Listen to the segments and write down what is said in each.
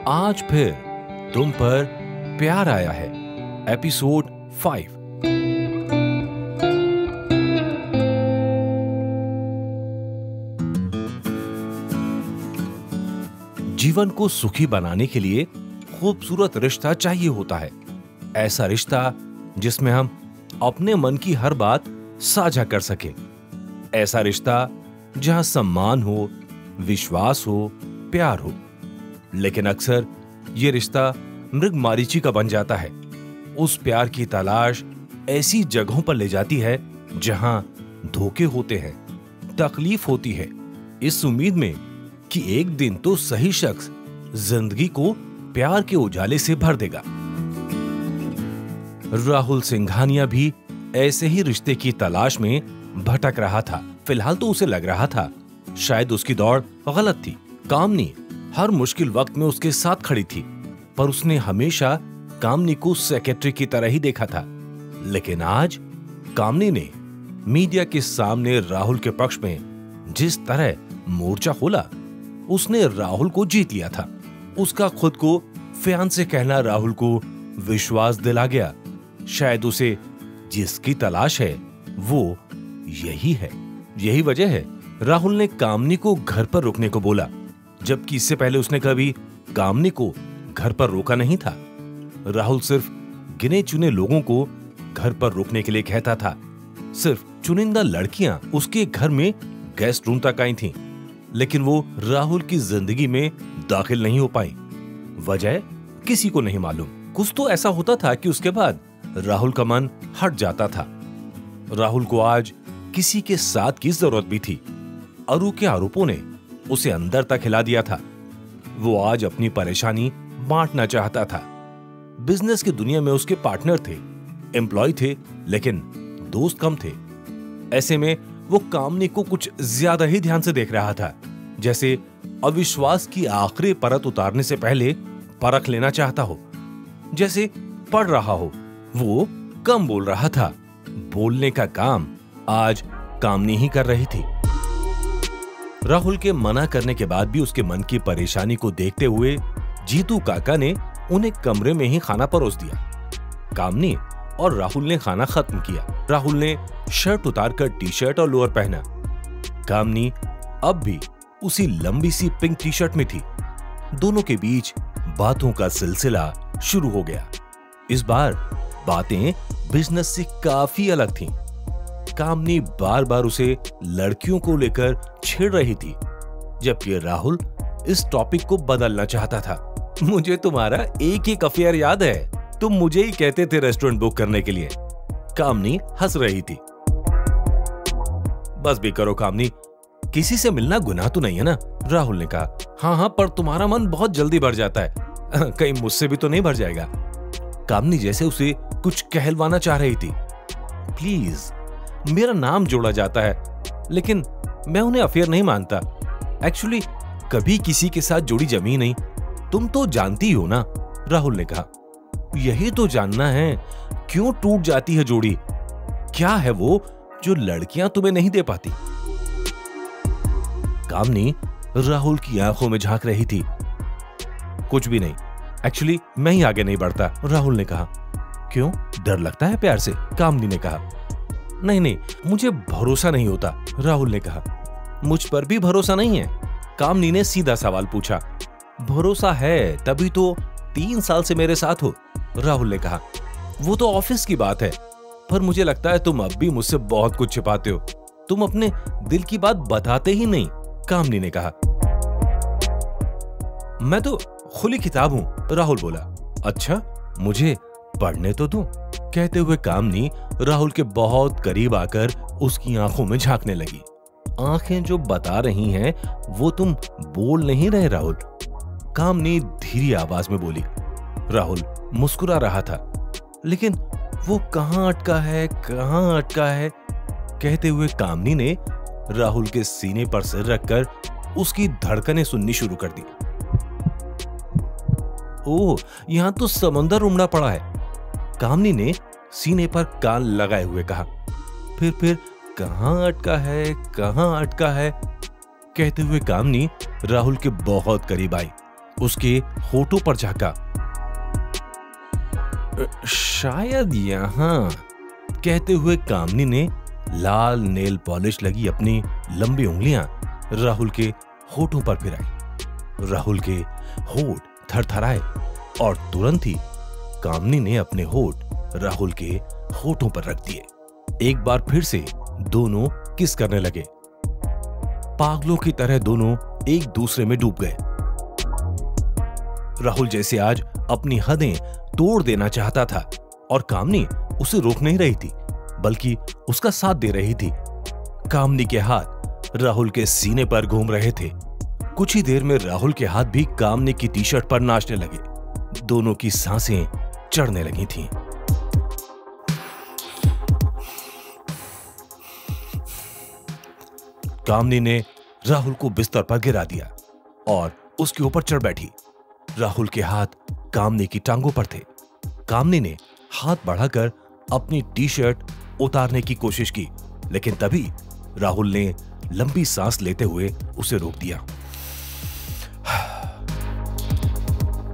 आज फिर तुम पर प्यार आया है, एपिसोड 5। जीवन को सुखी बनाने के लिए खूबसूरत रिश्ता चाहिए होता है। ऐसा रिश्ता जिसमें हम अपने मन की हर बात साझा कर सके। ऐसा रिश्ता जहां सम्मान हो, विश्वास हो, प्यार हो। लेकिन अक्सर यह रिश्ता मृगमारीची का बन जाता है। उस प्यार की तलाश ऐसी जगहों पर ले जाती है जहां धोखे होते हैं, तकलीफ होती है, इस उम्मीद में कि एक दिन तो सही शख्स जिंदगी को प्यार के उजाले से भर देगा। राहुल सिंघानिया भी ऐसे ही रिश्ते की तलाश में भटक रहा था। फिलहाल तो उसे लग रहा था शायद उसकी दौड़ गलत थी। कामनी हर मुश्किल वक्त में उसके साथ खड़ी थी, पर उसने हमेशा कामनी को सेक्रेटरी की तरह ही देखा था। लेकिन आज कामनी ने मीडिया के सामने राहुल के पक्ष में जिस तरह मोर्चा खोला, उसने राहुल को जीत लिया था। उसका खुद को फियांसे कहना राहुल को विश्वास दिला गया। शायद उसे जिसकी तलाश है वो यही है। यही वजह है राहुल ने कामनी को घर पर रुकने को बोला, जबकि इससे पहले उसने कभी कामनी को घर पर रोका नहीं था। राहुल सिर्फ गिने चुने लोगों को घर पर रुकने के लिए कहता था। सिर्फ चुनिंदा लड़कियां उसके घर में गेस्ट रूम तक आई थीं, लेकिन वो राहुल की जिंदगी में दाखिल नहीं हो पाई। वजह किसी को नहीं मालूम। कुछ तो ऐसा होता था कि उसके बाद राहुल का मन हट जाता था। राहुल को आज किसी के साथ की जरूरत भी थी। अरु के आरोपों ने उसे अंदर तक हिला दिया था। वो आज अपनी परेशानी बांटना चाहता था। बिजनेस की दुनिया में उसके पार्टनर थे, एम्प्लॉय थे, लेकिन दोस्त कम थे। ऐसे में वो कामनी को कुछ ज्यादा ही ध्यान से देख रहा था, जैसे अविश्वास की आखिरी परत उतारने से पहले परख लेना चाहता हो। जैसे पढ़ रहा हो। वो कम बोल रहा था। बोलने का काम आज कामनी ही कर रही थी। राहुल के मना करने के बाद भी उसके मन की परेशानी को देखते हुए जीतू काका ने उन्हें कमरे में ही खाना परोस दिया। कामनी और राहुल ने खाना खत्म किया। राहुल ने शर्ट उतारकर टी-शर्ट और लोअर पहना। कामनी अब भी उसी लंबी सी पिंक टी-शर्ट में थी। दोनों के बीच बातों का सिलसिला शुरू हो गया। इस बार बातें बिजनेस से काफी अलग थीं। कामनी बार बार उसे लड़कियों को लेकर छेड़ रही थी, जबकि राहुल इस टॉपिक को बदलना चाहता था। मुझे तुम्हारा एक अफेयर याद है, तुम मुझे ही कहते थे रेस्टोरेंट बुक करने के लिए। कामनी हंस रही थी। बस भी करो कामनी, किसी से मिलना गुनाह तो नहीं है ना? राहुल ने कहा। हाँ, पर तुम्हारा मन बहुत जल्दी भर जाता है। कहीं मुझसे भी तो नहीं भर जाएगा? कामनी जैसे उसे कुछ कहलवाना चाह रही थी। प्लीज, मेरा नाम जोड़ा जाता है, लेकिन मैं उन्हें अफेयर नहीं मानता। एक्चुअली कभी किसी के साथ जोड़ी जमी नहीं। तुम तो जानती हो ना? राहुल ने कहा। यही तो जानना है, क्यों टूट जाती है जोड़ी? क्या है वो जो लड़कियां तुम्हें नहीं दे पाती? कामनी राहुल की आंखों में झांक रही थी। कुछ भी नहीं, एक्चुअली मैं ही आगे नहीं बढ़ता, राहुल ने कहा। क्यों, डर लगता है प्यार से? कामनी ने कहा। नहीं, मुझे भरोसा नहीं होता, राहुल ने कहा। मुझ पर भी भरोसा नहीं है? कामनी ने सीधा सवाल पूछा। भरोसा है तभी तो 3 साल से मेरे साथ हो, राहुल ने कहा। वो तो ऑफिस की बात है, पर मुझे लगता है तुम अब भी मुझसे बहुत कुछ छिपाते हो। तुम अपने दिल की बात बताते ही नहीं, कामनी ने कहा। मैं तो खुली किताब हूं, राहुल बोला। अच्छा, मुझे पढ़ने तो दो, कहते हुए कामनी राहुल के बहुत करीब आकर उसकी आंखों में झांकने लगी। आंखें जो बता रही हैं वो तुम बोल नहीं रहे राहुल, कामनी धीरी आवाज में बोली। राहुल मुस्कुरा रहा था, लेकिन वो कहां अटका है, कहते हुए कामनी ने राहुल के सीने पर सिर रखकर उसकी धड़कनें सुननी शुरू कर दी। ओह, यहां तो समंदर उमड़ा पड़ा है, कामनी ने सीने पर कान लगाए हुए कहा। फिर कहां अटका है, कहते हुए कामनी राहुल के बहुत करीब आई। उसके होठों पर झांका। शायद यहां, कहते हुए कामनी ने लाल नेल पॉलिश लगी अपनी लंबी उंगलियां राहुल के होठों पर फिराई। राहुल के होठ थरथराए और तुरंत ही कामनी ने अपने होठ राहुल के होठों पर रख दिए। एक बार फिर से दोनों किस करने लगे। पागलों की तरह दोनों एक दूसरे में डूब गए। राहुल जैसे आज अपनी हदें तोड़ देना चाहता था और कामनी उसे रोक नहीं रही थी, बल्कि उसका साथ दे रही थी। कामनी के हाथ राहुल के सीने पर घूम रहे थे। कुछ ही देर में राहुल के हाथ भी कामनी की टी शर्ट पर नाचने लगे। दोनों की सांसें चढ़ने लगी थीं। कामनी ने राहुल को बिस्तर पर गिरा दिया और उसके ऊपर चढ़ बैठी। राहुल के हाथ कामनी की टांगों पर थे। कामनी ने हाथ बढ़ाकर अपनी टी शर्ट उतारने की कोशिश की, लेकिन तभी राहुल ने लंबी सांस लेते हुए उसे रोक दिया।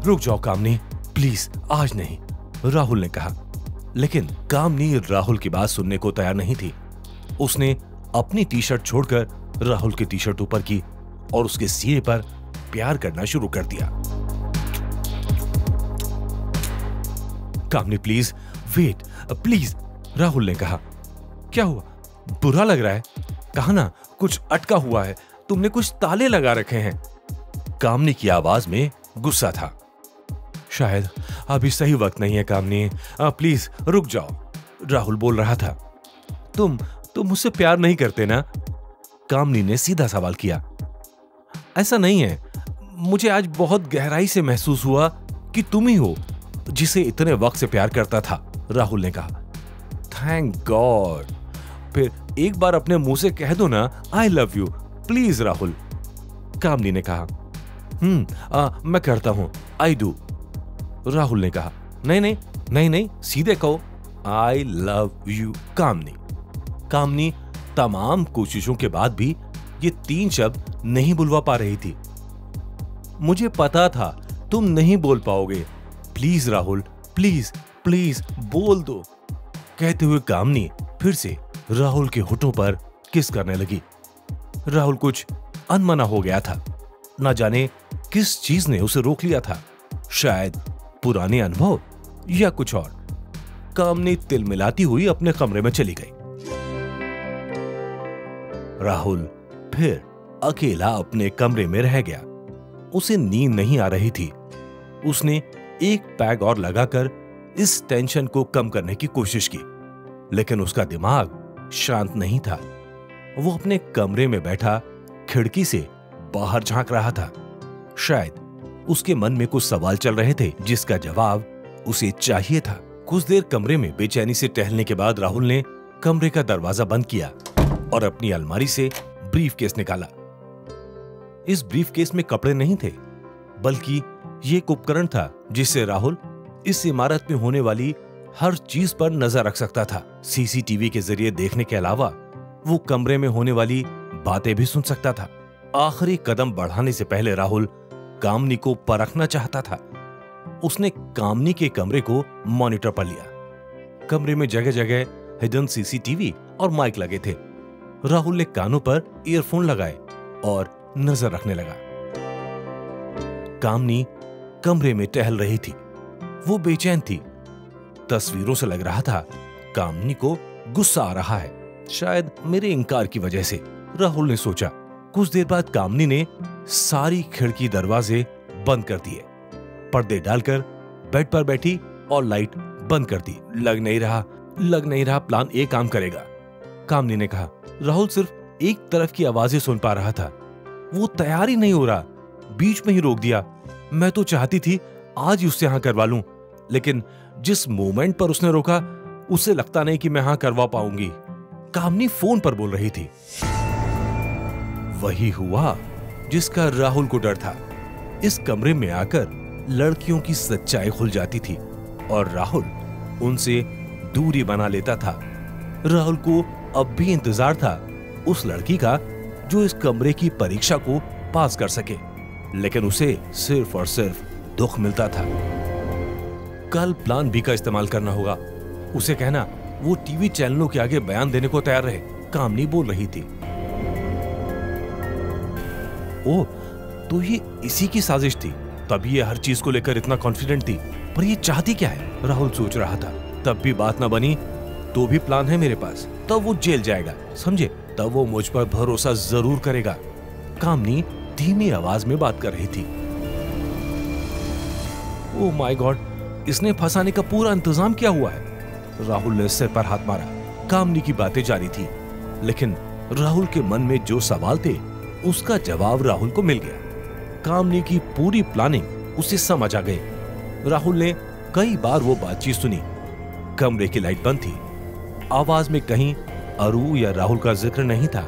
रुक जाओ कामनी, प्लीज आज नहीं, राहुल ने कहा। लेकिन कामनी राहुल की बात सुनने को तैयार नहीं थी। उसने अपनी टी शर्ट छोड़कर राहुल की टी शर्ट ऊपर की और उसके सीने पर प्यार करना शुरू कर दिया। कामनी प्लीज वेट प्लीज, राहुल ने कहा। क्या हुआ, बुरा लग रहा है? कहा ना कुछ अटका हुआ है, तुमने कुछ ताले लगा रखे हैं। कामनी की आवाज में गुस्सा था। शायद अभी सही वक्त नहीं है कामनी, प्लीज रुक जाओ, राहुल बोल रहा था। तुम मुझसे प्यार नहीं करते ना? कामनी ने सीधा सवाल किया। ऐसा नहीं है, मुझे आज बहुत गहराई से महसूस हुआ कि तुम ही हो जिसे इतने वक्त से प्यार करता था, राहुल ने कहा। थैंक गॉड, फिर एक बार अपने मुंह से कह दो ना I love you please Rahul, Kamini ने कहा। मैं करता हूं, आई डू, राहुल ने कहा। नहीं, सीधे कहो आई लव यू कामनी। कामनी तमाम कोशिशों के बाद भी ये 3 शब्द नहीं बुलवा पा रही थी। मुझे पता था तुम नहीं बोल पाओगे, प्लीज राहुल, प्लीज प्लीज बोल दो, कहते हुए कामनी फिर से राहुल के होठों पर किस करने लगी। राहुल कुछ अनमना हो गया था। न जाने किस चीज ने उसे रोक लिया था, शायद पुराने अनुभव या कुछ और। कामनी तिलमिलाती हुई अपने कमरे में चली गई। राहुल फिर अकेला अपने कमरे में रह गया। उसे नींद नहीं आ रही थी। उसने एक पैग और लगाकर इस टेंशन को कम करने की कोशिश की, लेकिन उसका दिमाग शांत नहीं था। वो अपने कमरे में बैठा खिड़की से बाहर झांक रहा था। शायद उसके मन में कुछ सवाल चल रहे थे जिसका जवाब उसे चाहिए था। कुछ देर कमरे में बेचैनी से टहलने के बाद राहुल ने कमरे का दरवाजा बंद किया और अपनी अलमारी से ब्रीफकेस निकाला। इस ब्रीफकेस में कपड़े नहीं थे, बल्कि ये एक उपकरण था जिससे राहुल इस इमारत में होने वाली हर चीज पर नजर रख सकता था। सीसीटीवी के जरिए देखने के अलावा वो कमरे में होने वाली बातें भी सुन सकता था। आखिरी कदम बढ़ाने से पहले राहुल कामनी को परखना चाहता था। उसने कामनी के कमरे को मॉनिटर पर लिया। कमरे में जगह जगह हिडन सीसीटीवी और माइक लगे थे। राहुल ने कानों पर ईयरफोन लगाए और नजर रखने लगा। कामनी कमरे में टहल रही थी। वो बेचैन थी। तस्वीरों से लग रहा था कामनी को गुस्सा आ रहा है, शायद मेरे इनकार की वजह से, राहुल ने सोचा। कुछ देर बाद कामनी ने सारी खिड़की दरवाजे बंद कर दिए, पर्दे डालकर बेड पर बैठी और लाइट बंद कर दी। लग नहीं रहा प्लान ए काम करेगा, कामनी ने कहा। राहुल सिर्फ एक तरफ की आवाजें सुन पा रहा था। वो तैयार ही नहीं हो रहा, बीच में ही रोक दिया। मैं तो चाहती थी आज ही उससे हाँ करवा लूं, लेकिन जिस मोमेंट पर उसने रोका उसे लगता नहीं कि मैं हाँ करवा पाऊंगी। कामनी फोन पर बोल रही थी। वही हुआ जिसका राहुल को डर था। इस कमरे में आकर लड़कियों की सच्चाई खुल जाती थी और राहुल उनसे दूरी बना लेता था। राहुल को अब भी इंतजार था उस लड़की का जो इस कमरे की परीक्षा को पास कर सके। लेकिन उसे सिर्फ और सिर्फ दुख मिलता था। कल प्लान बी का इस्तेमाल करना होगा। उसे कहना वो टीवी चैनलों के आगे बयान देने को तैयार रहे। कामनी बोल रही थी। ओह, तो ये इसी की साजिश थी, तभी ये हर चीज को लेकर इतना कॉन्फिडेंट थी। पर ये चाहती क्या है? राहुल सोच रहा था। तब भी बात ना बनी तो भी प्लान है मेरे पास। तब वो जेल जाएगा, समझे? तब वो मुझ पर भरोसा जरूर करेगा। कामनी धीमी आवाज में बात कर रही थी। ओह माय गॉड, इसने फंसाने का पूरा इंतजाम किया हुआ है। राहुल ने सिर पर हाथ मारा। कामनी की बातें जारी थी, लेकिन राहुल के मन में जो सवाल थे उसका जवाब राहुल को मिल गया। कामनी की पूरी प्लानिंग उसे समझ आ गई। राहुल ने कई बार वो बातचीत सुनी। कमरे की लाइट बंद थी। आवाज में कहीं अरू या राहुल का जिक्र नहीं था।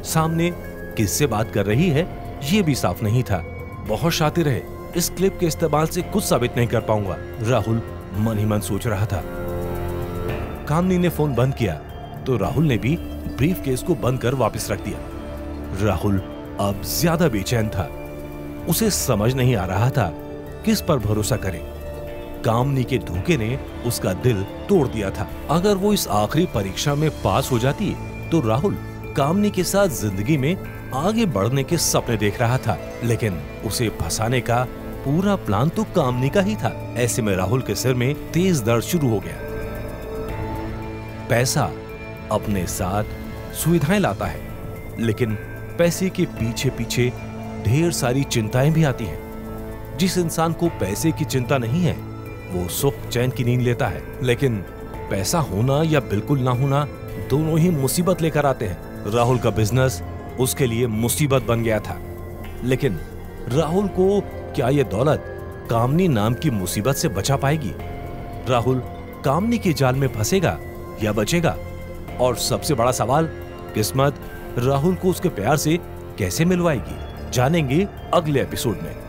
सामने किससे बात कर रही है ये भी साफ नहीं था। बहुत शातिर है, इस क्लिप के इस्तेमाल से कुछ साबित नहीं कर पाऊंगा, राहुल मन ही मन सोच रहा था। कामनी ने फोन बंद किया तो राहुल ने भी ब्रीफ केस को बंद कर वापस रख दिया। राहुल अब ज्यादा बेचैन था। उसे समझ नहीं आ रहा था किस पर भरोसा करे। कामनी के धोखे ने उसका दिल तोड़ दिया था। अगर वो इस आखिरी परीक्षा में पास हो जाती तो राहुल कामनी के साथ जिंदगी में आगे बढ़ने के सपने देख रहा था, लेकिन उसे फंसाने का पूरा प्लान तो कामनी का ही था। ऐसे में राहुल के सिर में तेज दर्द शुरू हो गया। पैसा अपने साथ सुविधाएं लाता है, लेकिन पैसे के पीछे पीछे ढेर सारी चिंताएं भी आती हैं। जिस इंसान को पैसे की चिंता नहीं है वो सुख चैन की नींद लेता है, लेकिन पैसा होना या बिल्कुल ना होना दोनों ही मुसीबत लेकर आते हैं। राहुल का बिजनेस उसके लिए मुसीबत बन गया था, लेकिन राहुल को क्या यह दौलत कामनी नाम की मुसीबत से बचा पाएगी? राहुल कामनी के जाल में फंसेगा या बचेगा? और सबसे बड़ा सवाल, किस्मत राहुल को उसके प्यार से कैसे मिलवाएगी? जानेंगे अगले एपिसोड में।